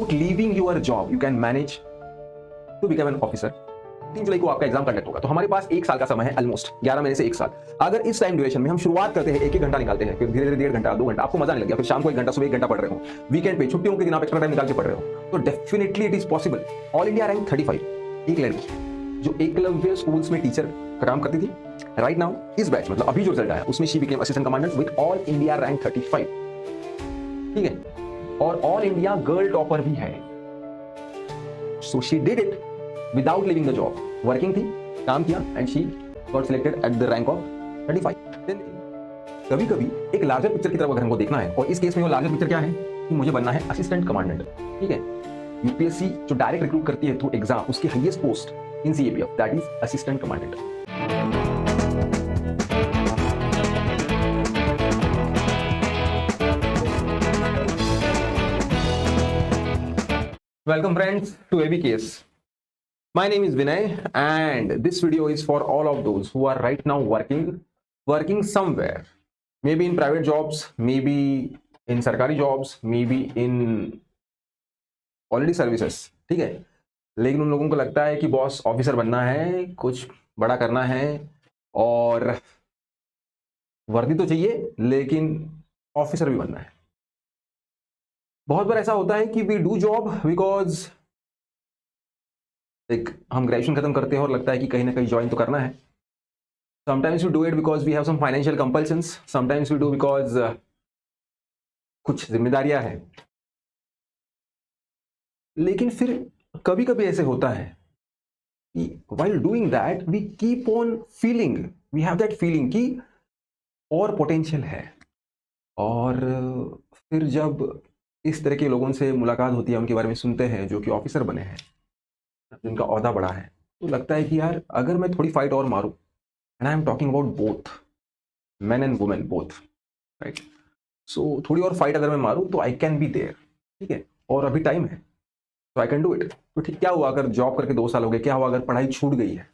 Leaving your job you can manage to become an officer. 3 जुलाई को आपका exam conduct होगा, तो हमारे पास 1 साल का समय है, ऑलमोस्ट 11 महीने से 1 साल। अगर इस टाइम ड्यूरेशन में हम शुरुआत करते हैं, 1-1 घंटा निकालते हैं, फिर धीरे धीरे 1.5 घंटा 2 घंटा, आपको मजा नहीं लग गया, फिर शाम को 1 घंटा, सुबह 1 घंटा पढ़ रहे हो, वीकेंड पे छुट्टियों के दिन आप एक्स्ट्रा टाइम निकाल के पढ़ रहे हो, तो definitely it is possible. All India rank 35 एक लड़की जो एकलव्य स्कूल्स में टीचर का काम करती थी, राइट नाउ इस बैच मतलब अभी जो रिजल्ट आया उसमें she became assistant commandant with all India rank 35। ठीक है, और ऑल इंडिया गर्ल टॉपर भी है। So she did it without leaving the job. Working थी, काम किया and she got selected at the rank of 35. Then कभी कभी एक लार्जर पिक्चर की तरफ अगर हमको देखना है, और इस केस में वो लार्जर पिक्चर क्या है कि मुझे बनना है असिस्टेंट कमांडेंट। ठीक है, यूपीएससी जो डायरेक्ट रिक्रूट करती है थ्रू एग्जाम, उसकी highest post in CAPF that is assistant commandant. Welcome friends to ABCase. My name is Vinay and this video is for all of those who are right now working somewhere, maybe in private jobs, maybe in सरकारी jobs, maybe in already services. ठीक है, लेकिन उन लोगों को लगता है कि बॉस ऑफिसर बनना है, कुछ बड़ा करना है और वर्दी तो चाहिए लेकिन ऑफिसर भी बनना है। बहुत बार ऐसा होता है कि वी डू जॉब बिकॉज एक हम ग्रेजुएशन खत्म करते हैं और लगता है कि कहीं ना कहीं ज्वाइन तो करना है। Sometimes we do it because we have some financial compulsions, sometimes we do because कुछ जिम्मेदारियां हैं। लेकिन फिर कभी कभी ऐसे होता है कि while doing that we keep on feeling, we have that feeling कि और पोटेंशियल है। और फिर जब इस तरह के लोगों से मुलाकात होती है, उनके बारे में सुनते हैं जो कि ऑफिसर बने हैं, जिनका ओहदा बड़ा है, तो लगता है कि यार अगर मैं थोड़ी फाइट और मारूं, and I am talking about both men and women both, right. So थोड़ी और फाइट अगर मैं मारूं तो आई कैन बी देयर। ठीक है, और अभी टाइम है, तो आई कैन डू इट। तो ठीक, क्या हुआ अगर जॉब करके 2 साल हो गए, क्या हुआ अगर पढ़ाई छूट गई है?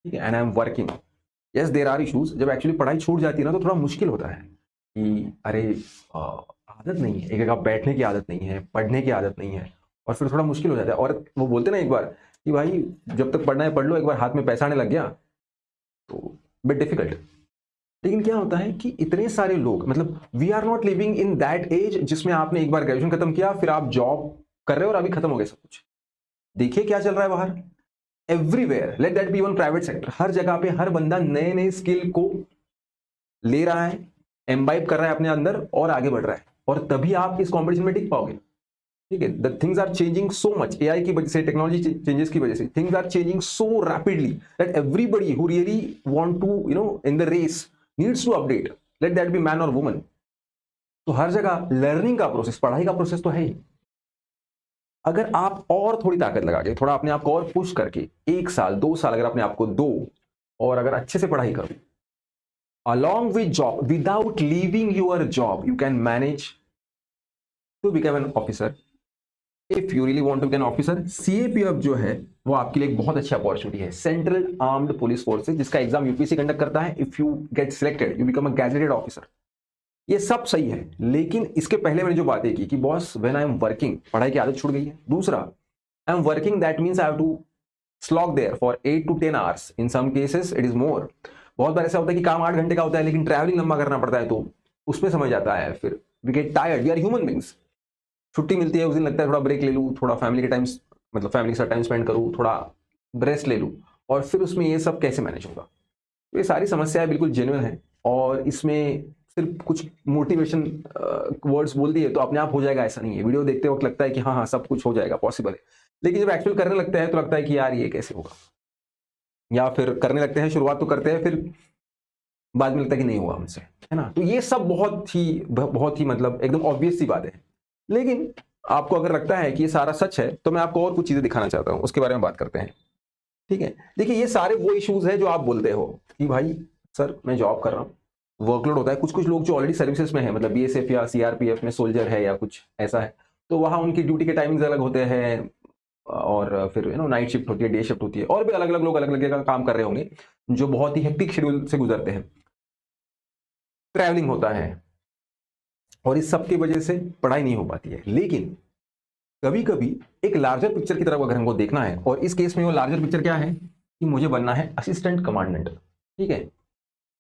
ठीक है, and I am working, yes there are issues. जब एक्चुअली पढ़ाई छूट जाती है ना, तो थोड़ा मुश्किल होता है कि अरे आदत नहीं है, एक जगह बैठने की आदत नहीं है, पढ़ने की आदत नहीं है, और फिर थोड़ा मुश्किल हो जाता है। और वो बोलते ना एक बार कि भाई जब तक पढ़ना है पढ़ लो, एक बार हाथ में पैसा आने लग गया तो बिट डिफिकल्ट। लेकिन क्या होता है कि इतने सारे लोग, मतलब we are not living in that age जिसमें आपने एक बार ग्रेजुएशन खत्म किया, फिर आप जॉब कर रहे हो और अभी खत्म हो गया सब कुछ। देखिए क्या चल रहा है बाहर, everywhere, let that be even private sector, हर जगह पे हर बंदा नए नए स्किल को ले रहा है, एम्बाइब कर रहा है अपने अंदर और आगे बढ़ रहा है, और तभी आप इस कॉम्पिटिशन में टिक पाओगे। ठीक है, the things are changing so much, AI की वजह से, टेक्नोलॉजी चेंजेस की वजह से things are changing so rapidly that everybody who really want to in the race needs to update, let that be man और वुमन। तो हर जगह लर्निंग का प्रोसेस, पढ़ाई का प्रोसेस तो है ही। अगर आप और थोड़ी ताकत लगा के, थोड़ा अपने आप को और पुश करके 1 साल 2 साल अगर अपने आप को दो, और अगर अच्छे से पढ़ाई करो along with job, without leaving your job, you can manage to become an officer. If you really want to become an officer, CAPF जो है वो आपके लिए एक बहुत अच्छी अपॉर्चुनिटी है। सेंट्रल आर्म्ड पुलिस फोर्सेज, जिसका एग्जाम यूपीएससी कंडक्ट करता है। If you get selected, you become a gazetted officer. ये सब सही है, लेकिन इसके पहले मैंने जो बातें की कि boss when I am working, पढ़ाई की आदत छूट गई है। दूसरा, I am working, that means I have to slog there for 8 to 10 hours. In some cases it is more. बहुत बार ऐसा होता है कि काम 8 घंटे का होता है, लेकिन ट्रैवलिंग लंबा करना पड़ता है, तो उसमें समझ जाता है। फिर we get tired, we are human beings. छुट्टी मिलती है उस दिन लगता है थोड़ा ब्रेक ले लूँ, थोड़ा फैमिली के टाइम, मतलब फैमिली के साथ टाइम स्पेंड करूँ, थोड़ा रेस्ट ले लूँ, और फिर उसमें ये सब कैसे मैनेज होगा? तो ये सारी समस्याएं बिल्कुल जेन्युइन है, और इसमें सिर्फ कुछ मोटिवेशन वर्ड्स बोल दिए तो अपने आप हो जाएगा, ऐसा नहीं है। वीडियो देखते वक्त लगता है कि हाँ हाँ सब कुछ हो जाएगा, पॉसिबल है, लेकिन जब एक्चुअल करने लगते हैं तो लगता है कि यार ये कैसे होगा। या फिर करने लगते हैं, शुरुआत तो करते हैं, फिर बाद में लगता है कि नहीं हुआ हमसे, है ना। तो ये सब बहुत ही मतलब एकदम ऑब्वियस सी बात है। लेकिन आपको अगर लगता है कि ये सारा सच है, तो मैं आपको और कुछ चीजें दिखाना चाहता हूं, उसके बारे में बात करते हैं। ठीक है, देखिए ये सारे वो इश्यूज है जो आप बोलते हो कि भाई सर मैं जॉब कर रहा हूँ, वर्कलोड होता है। कुछ कुछ लोग जो ऑलरेडी सर्विसेज में है, मतलब बीएसएफ या सीआरपीएफ में सोल्जर है या कुछ ऐसा है, तो वहां उनकी ड्यूटी के टाइमिंग्स अलग होते हैं, और फिर नाइट शिफ्ट होती है, डे शिफ्ट होती है, और भी अलग अलग लोग अलग अलग जगह काम कर रहे होंगे, जो बहुत ही हेक्टिक शेड्यूल से गुजरते हैं। ट्रैवलिंग होता है, और इस सब की वजह से पढ़ाई नहीं हो पाती है। लेकिन कभी कभी एक लार्जर पिक्चर की तरफ अगर हमको देखना है, और इस केस में वो लार्जर पिक्चर क्या है कि मुझे बनना है असिस्टेंट कमांडेंट। ठीक है,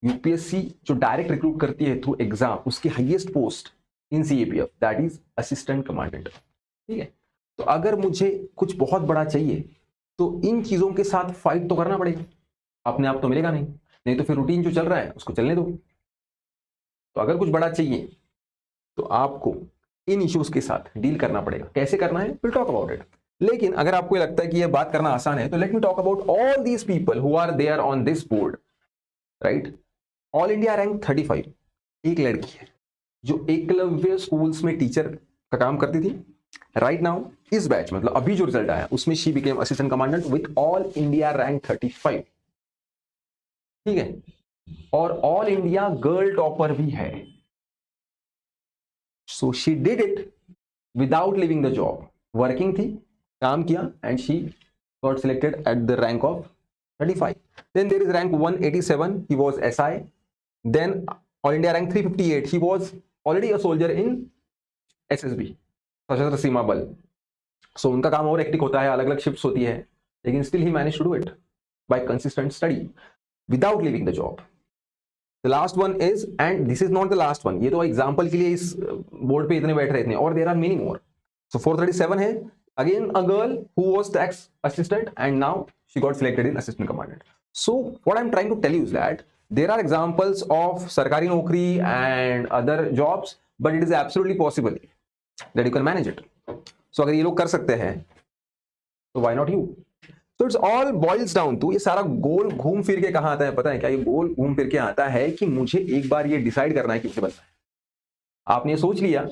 यूपीएससी जो डायरेक्ट रिक्रूट करती है थ्रू एग्जाम, उसकी highest post in CAPF that is assistant commandant. ठीक है, तो अगर मुझे कुछ बहुत बड़ा चाहिए तो इन चीजों के साथ फाइट तो करना पड़ेगा, अपने आप तो मिलेगा नहीं, नहीं तो फिर रूटीन जो चल रहा है उसको चलने दो। तो अगर कुछ बड़ा चाहिए तो आपको इन इश्यूज के साथ डील करना पड़ेगा। कैसे करना है, विल टॉक अबाउट इट। लेकिन अगर आपको लगता है कि यह बात करना आसान है, तो let me talk about all these people who are there on this board, right. All India rank 35 एक लड़की है जो एकलव्य स्कूल्स में टीचर का काम करती थी। राइट नाउ इस बैच मतलब अभी जो रिजल्ट आया उसमें she became assistant commandant with all India rank 35। ठीक है, और ऑल इंडिया गर्ल टॉपर भी है। So she did it without living the job, working थी, काम किया, and she got selected at the rank of 35. Then there is rank 187, he was SI. Then all India rank 358, he was already a soldier in SSB, सशस्त्र सीमा बल। सो उनका काम और एक्टिक होता है, अलग अलग शिफ्ट्स होती है, लेकिन still he manage to do it by consistent study without living the job. The last one is, and this is not the last one, ये तो एग्जांपल के लिए इस बोर्ड पे इतने बैठ रहे इतने, और देयर आर मेनी मोर। सो 437 है, again a girl who was tax assistant and now she got selected in assistant commandant. So what I'm trying to tell you is that there are examples of sarkari naukri and other jobs, but it is absolutely possible that you can manage it. So अगर ये लोग कर सकते हैं तो why not you? So it's all boils down to, ये सारा गोल घूम फिर के कहाँ आता है पता है क्या? ये गोल घूम फिर के आता है कि मुझे एक बार ये डिसाइड करना है कि मुझे बनना है। आपने ये सोच लिया,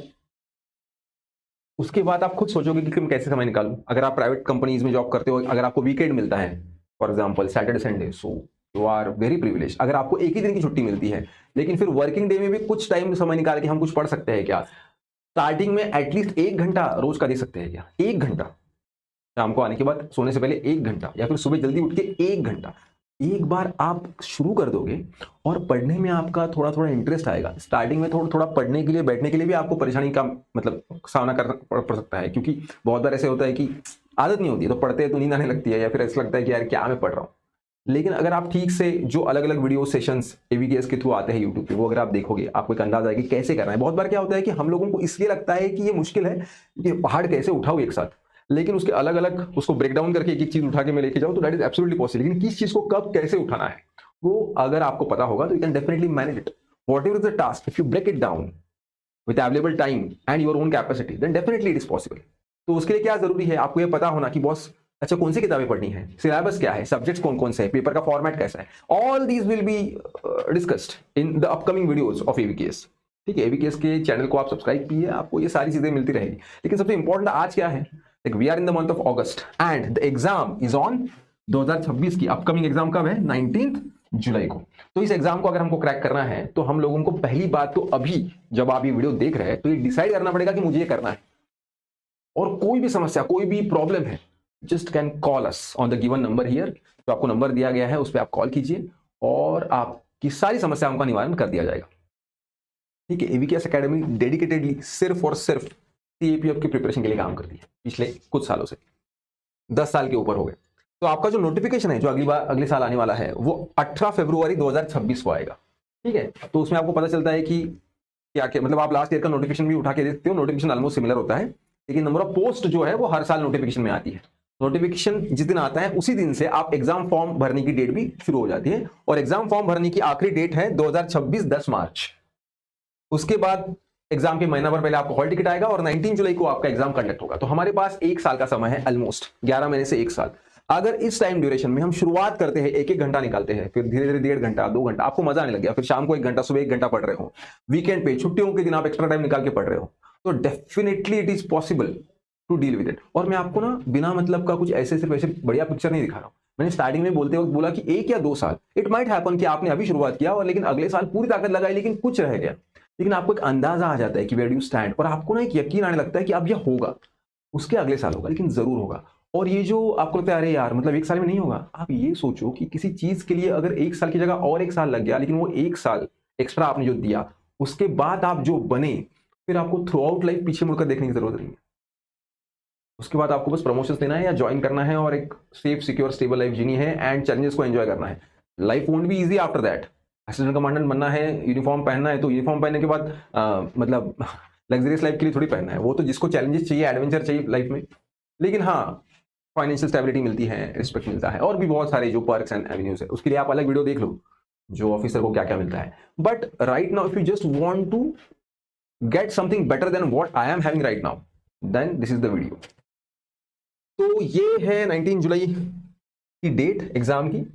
उसके बाद आप खुद सोचोगे कि मैं कैसे समय निकालूं। अगर आप प्राइवेट कंपनीज में जॉब करते हो, अगर आपको वीकेंड मिलता है for example Saturday Sunday, so you are very privilege. अगर आपको एक ही दिन की छुट्टी मिलती है, लेकिन फिर वर्किंग डे में भी कुछ टाइम समय निकाल के हम कुछ पढ़ सकते हैं क्या? स्टार्टिंग में एटलीस्ट 1 घंटा रोज का दे सकते हैं क्या? 1 घंटा, शाम को आने के बाद सोने से पहले 1 घंटा, या फिर सुबह जल्दी उठ के 1 घंटा। एक बार आप शुरू कर दोगे और पढ़ने में आपका थोड़ा थोड़ा इंटरेस्ट आएगा। स्टार्टिंग में थोड़ा थोड़ा पढ़ने के लिए, बैठने के लिए भी आपको परेशानी का मतलब सामना करना पड़ सकता है, क्योंकि बहुत बार ऐसे होता है कि आदत नहीं होती है, तो पढ़ते हैं तो नींद आने लगती है, या फिर ऐसा लगता है कि यार क्या मैं पढ़ रहा हूँ। लेकिन अगर आप ठीक से जो अलग अलग वीडियो सेशंस एवीकेएस के थ्रू आते हैं यूट्यूब पे, वो अगर आप देखोगे आपको एक अंदाजा है कि कैसे करना है। बहुत बार क्या होता है कि हम लोगों को इसलिए लगता है कि ये मुश्किल है कि पहाड़ कैसे उठाओ एक साथ, लेकिन उसके अलग अलग उसको ब्रेक डाउन करके एक एक चीज उठा के मैं लेके जाऊं तो दैट इज एब्सोल्युटली पॉसिबल। लेकिन किस चीज को कब कैसे उठाना है वो अगर आपको पता होगा तो you can definitely manage it. Whatever is the task, if you break it down with available time and your own capacity, then definitely it is possible. तो उसके लिए क्या जरूरी है, आपको ये पता होना कि बॉस अच्छा कौन सी किताबें पढ़नी है, सिलेबस क्या है, सब्जेक्ट्स कौन कौन से हैं, पेपर का फॉर्मेट कैसा है। All these will be discussed in the upcoming videos of AVKS. ठीक है, एवीकेएस के चैनल को आप सब्सक्राइब कीजिए, आपको ये सारी चीजें मिलती रहेगी। लेकिन सबसे इंपॉर्टेंट आज क्या है, like we are in the month of August and the exam is on 2026 की अपकमिंग एग्जाम कब है, 19 जुलाई को। तो इस एग्जाम को अगर हमको क्रैक करना है तो हम लोगों को पहली बात तो अभी जब आप ये वीडियो देख रहे हैं तो ये डिसाइड करना पड़ेगा कि मुझे ये करना है। और कोई भी समस्या, कोई भी प्रॉब्लम है, just can call us on the given number here. जो आपको नंबर दिया गया है उस पर आप कॉल कीजिए और आपकी सारी समस्याओं का निवारण कर दिया जाएगा। ठीक है, एवीकेएस एकेडमी डेडिकेटेडली सिर्फ और सिर्फ सीएपीएफ की प्रिपरेशन के लिए काम करती है पिछले कुछ सालों से, 10 साल के ऊपर हो गए। तो आपका जो नोटिफिकेशन है जो अगले साल आने वाला है वो 18 फरवरी 2026 को आएगा। ठीक है, तो उसमें आपको पता चलता है कि क्या क्या मतलब आप लास्ट ईयर का नोटिफिकेशन भी उठा के देखते हो, नोटिफिकेशन ऑलमोस्ट सिमिलर होता है, लेकिन नंबर ऑफ पोस्ट जो है वो हर साल नोटिफिकेशन में आती है। नोटिफिकेशन जिस दिन आता है उसी दिन से आप एग्जाम फॉर्म भरने की डेट भी शुरू हो जाती है, और एग्जाम फॉर्म भरने की आखिरी डेट है 2026 10 मार्च। उसके बाद एग्जाम के महीना भर पहले आपको हॉल टिकट आएगा और 19 जुलाई को आपका एग्जाम कंडक्ट होगा। तो हमारे पास 1 साल का समय है, ऑलमोस्ट 11 महीने से 1 साल। अगर इस टाइम ड्यूरेशन में हम शुरुआत करते हैं 1-1 घंटा निकालते हैं, फिर धीरे धीरे 1.5 घंटा 2 घंटा, आपको मजा आने लग गया, फिर शाम को 1 घंटा, सुबह 1 घंटा पढ़ रहे हो, वीकेंड पे छुट्टियों के दिन आप एक्स्ट्रा टाइम निकाल के पढ़ रहे हो, तो definitely it is possible to deal with it. और मैं आपको ना बिना मतलब का कुछ ऐसे सिर्फ ऐसे बढ़िया पिक्चर नहीं दिखा रहा हूं। मैंने स्टार्टिंग में बोलते वक्त बोला कि 1 या 2 साल, इट माइट हैपन कि आपने अभी शुरुआत किया और लेकिन अगले साल पूरी ताकत लगाई लेकिन कुछ रह गया, लेकिन आपको एक अंदाजा आ जाता है कि वेयर डू यू स्टैंड, और आपको ना एक यकीन आने लगता है कि अब यह होगा, उसके अगले साल होगा, लेकिन जरूर होगा। और ये जो आपको लगता है अरे यार मतलब 1 साल में नहीं होगा, आप ये सोचो कि किसी चीज के लिए अगर 1 साल की जगह और 1 साल लग गया, लेकिन वो 1 साल एक्स्ट्रा आपने जो दिया उसके बाद आप जो बने, फिर आपको थ्रू आउट लाइफ पीछे मुड़कर देखने की जरूरत नहीं है। उसके बाद आपको बस प्रमोशंस देना है या ज्वाइन करना है और एक सेफ सिक्योर स्टेबल लाइफ जीनी है एंड चैलेंजेस को एंजॉय करना है। Life won't be easy after that. Assistant commandant बनना है, यूनिफॉर्म पहनना है, तो यूनिफॉर्म पहनने के बाद मतलब लग्जरियस लाइफ के लिए थोड़ी पहनना है, वो तो जिसको चैलेंजेस चाहिए, एडवेंचर चाहिए लाइफ में। लेकिन हाँ, फाइनेंशियल स्टेबिलिटी मिलती है, रिस्पेक्ट मिलता है और भी बहुत सारे जो पर्क्स एंड एवेन्यूज है, उसके लिए आप अलग वीडियो देख लो जो ऑफिसर को क्या क्या मिलता है। But right now if you just want to get something better than what I am having right now, then this is the video. तो ये है 19 जुलाई की डेट एग्जाम की।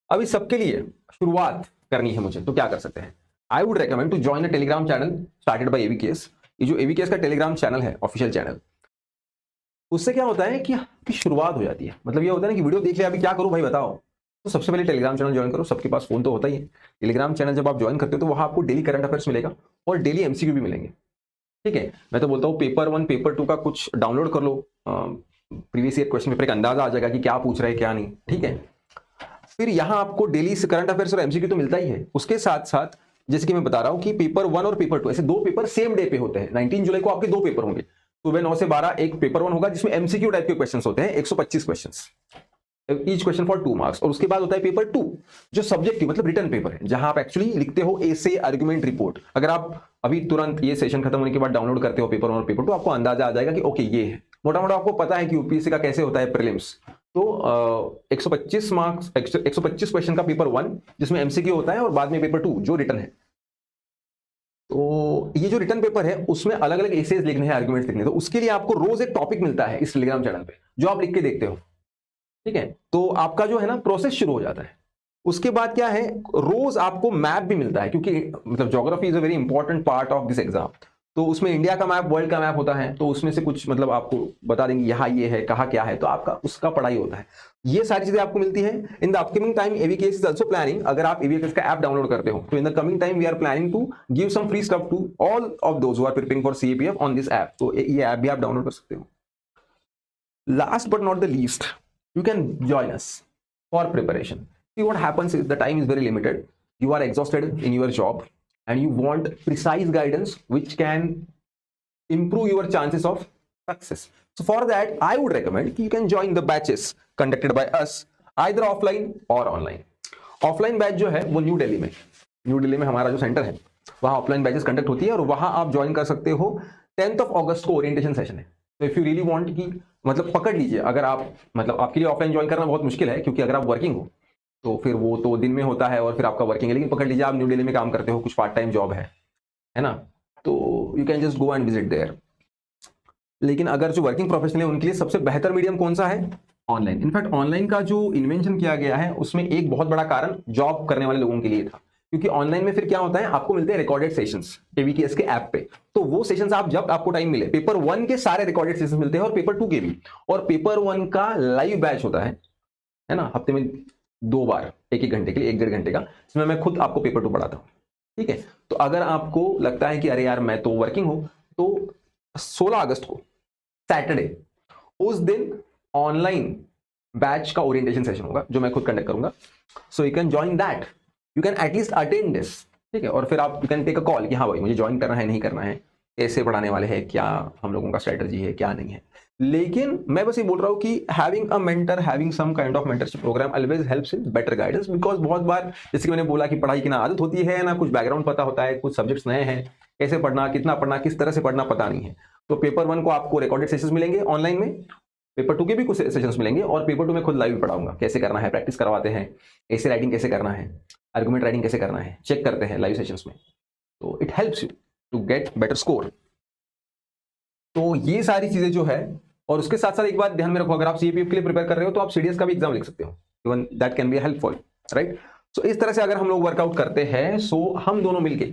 अभी सबके लिए शुरुआत करनी है मुझे, तो क्या कर सकते हैं? I would recommend to join a Telegram channel started by AVKS. ये जो एवीकेएस का टेलीग्राम चैनल है, ऑफिशियल चैनल, उससे क्या होता है कि आपकी शुरुआत हो जाती है। मतलब ये होता है ना कि वीडियो देख लिया, अभी क्या करूं भाई बताओ, तो सबसे पहले टेलीग्राम चैनल ज्वाइन करो। सबके पास फोन तो होता ही है। टेलीग्राम चैनल जब आप ज्वाइन करते हो तो वहां आपको डेली करंट अफेयर्स मिलेगा और डेली एमसीक्यू भी मिलेंगे। ठीक है, मैं तो बोलता हूँ पेपर 1 पेपर 2 का कुछ डाउनलोड कर लो, प्रीवियस ईयर क्वेश्चन पेपर का अंदाजा आ जाएगा कि क्या पूछ रहे हैं क्या नहीं। ठीक है, फिर यहाँ आपको डेली करंट अफेयर्स और एमसीक्यू तो मिलता ही है, उसके साथ साथ जैसे कि मैं बता रहा हूँ कि पेपर 1 और पेपर 2 ऐसे दो पेपर सेम डे पे होते हैं। 19 जुलाई को आपके दो पेपर होंगे, सुबह 9 से 12 एक पेपर 1 होगा जिसमें एमसीक्यू टाइप के क्वेश्चंस होते हैं, 125 questions, each question for 2 marks. और उसके बाद होता है पेपर 2 जो सब्जेक्टिव मतलब रिटर्न पेपर है, जहां आप एक्चुअली लिखते हो एसे, आर्गुमेंट, रिपोर्ट। अगर आप अभी तुरंत ये सेशन खत्म होने के बाद डाउनलोड करते हो पेपर 1 और पेपर 2, आपको अंदाजा आ जाएगा कि ओके ये है, मोटा मोटा आपको पता है कि यूपीएससी का कैसे होता है प्रीलिम्स। तो 125 मार्क्स, 125 क्वेश्चन का पेपर 1 जिसमें एमसीक्यू होता है, और बाद में पेपर 2 जो रिटर्न है। तो ये जो रिटर्न पेपर है उसमें अलग अलग एसेज लिखने हैं, आर्गुमेंट्स लिखने हैं, तो उसके लिए आपको रोज एक टॉपिक मिलता है इस टेलीग्राम चैनल पे जो आप लिख के देखते हो। ठीक है, तो आपका जो है ना प्रोसेस शुरू हो जाता है। उसके बाद क्या है, रोज आपको मैप भी मिलता है, क्योंकि मतलब geography is a very important part of this exam. तो उसमें इंडिया का मैप, वर्ल्ड का मैप होता है, तो उसमें से कुछ मतलब आपको बता देंगे यहाँ ये है, कहाँ क्या है, तो आपका उसका पढ़ाई होता है। ये सारी चीजें आपको मिलती है। In the upcoming time AVKS is also planning, अगर आप एवीकेएस का ऐप डाउनलोड करते हो तो in the coming time we are planning to give some free stuff to all of those who are preparing for CAPF on this app. तो ये app भी आप डाउनलोड कर सकते हो। Last but not the least, you can join us for preparation. See, what happens is the time is very limited. You are exhausted in your job and you want precise guidance which can improve your chances of success. So for that, I would recommend you can join the batches conducted by us either offline or online. Offline batch जो है वो new Delhi में हमारा जो centre है वहाँ offline batches conduct होती है, और वहाँ आप ज्वाइन कर सकते हो। 10th of August को ओरिएंटेशन सेशन है। तो इफ यू रियली वांट कि मतलब पकड़ लीजिए, अगर आप मतलब आपके लिए ऑफलाइन ज्वाइन करना बहुत मुश्किल है, क्योंकि अगर आप वर्किंग हो तो फिर वो तो दिन में होता है और फिर आपका वर्किंग है, लेकिन पकड़ लीजिए आप न्यू दिल्ली में काम करते हो, कुछ पार्ट टाइम जॉब है ना, तो you can just go and visit there. लेकिन अगर जो वर्किंग प्रोफेशनल है उनके लिए सबसे बेहतर मीडियम कौन सा है? ऑनलाइन। इनफैक्ट ऑनलाइन का जो इन्वेंशन किया गया है उसमें एक बहुत बड़ा कारण जॉब करने वाले लोगों के लिए था, क्योंकि ऑनलाइन में फिर क्या होता है, आपको मिलते हैं रिकॉर्डेड सेशंस एवीकेएस के ऐप पे। तो वो सेशंस आप जब आपको टाइम मिले, पेपर 1 के सारे रिकॉर्डेड सेशंस मिलते हैं और पेपर 2 के भी। और पेपर 1 का लाइव बैच होता है ना, हफ्ते में 2 बार, 1-1 घंटे के लिए, 1-1.5 घंटे का, जिसमें मैं खुद आपको पेपर 2 पढ़ाता हूँ। ठीक है, तो अगर आपको लगता है कि अरे यार मैं तो वर्किंग हूं, तो 16 अगस्त को सैटरडे, उस दिन ऑनलाइन बैच का ओरिएंटेशन सेशन होगा जो मैं खुद कंडक्ट करूंगा। So you can join that, you can at least attend this. ठीक है, और फिर आप you can take a call कि हाँ भाई मुझे ज्वाइन करना है नहीं करना है, कैसे पढ़ाने वाले हैं, क्या हम लोगों का स्ट्रेटजी है, क्या नहीं है। लेकिन मैं बस ये बोल रहा हूँ कि having a mentor, having some kind of mentorship program always helps in better guidance, because बहुत बार जैसे कि मैंने बोला कि पढ़ाई की ना आदत होती है, ना कुछ बैकग्राउंड पता होता है, कुछ सब्जेक्ट्स नए हैं, कैसे पढ़ना, कितना पढ़ना, किस तरह से पढ़ना पता नहीं है। तो पेपर 1 को आपको रिकॉर्डेड सेशंस मिलेंगे ऑनलाइन में, पेपर 2 के भी कुछ सेशंस मिलेंगे, और पेपर 2 में खुद लाइव पढ़ाऊंगा, कैसे करना है, प्रैक्टिस करवाते हैं, ऐसे राइटिंग कैसे करना है, आर्गुमेंट राइटिंग कैसे करना है, चेक करते हैं लाइव सेशंस में। तो it helps you to get better score. तो ये सारी चीजें जो है, और उसके साथ साथ एक बात ध्यान में रखो, अगर आप सीपीएफ के लिए प्रिपेयर कर रहे हो तो आप सीडीएस का भी एग्जाम लिख सकते हो, even that can be helpful, right. So इस तरह से अगर हम लोग वर्कआउट करते हैं, सो हम दोनों मिलके,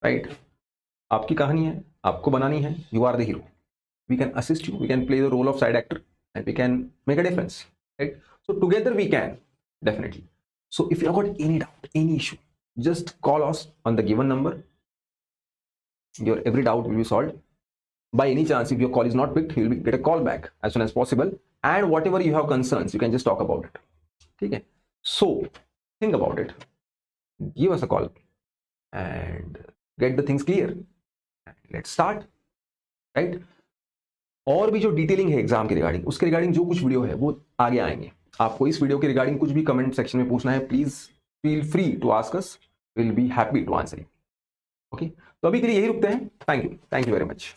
राइट, आपकी कहानी है, आपको बनानी है, you are the hero, we can assist you, we can play the role of side actor, and we can make a difference, right? So together we can, definitely. So if you have got any doubt, any issue, just call us on the given number. Your every doubt will be solved. By any chance, if your call is not picked, you will get a call back as soon as possible, and whatever you have concerns, you can just talk about it. Okay, so think about it, give us a call and get the things clear. Let's start, right? और भी जो detailing है exam के regarding, उसके regarding जो कुछ video है वो आगे आएंगे। आपको इस वीडियो के रिगार्डिंग कुछ भी कमेंट सेक्शन में पूछना है, please feel free to ask us, will be happy to answer. Okay, तो अभी के लिए यही रुकते हैं। Thank you very much.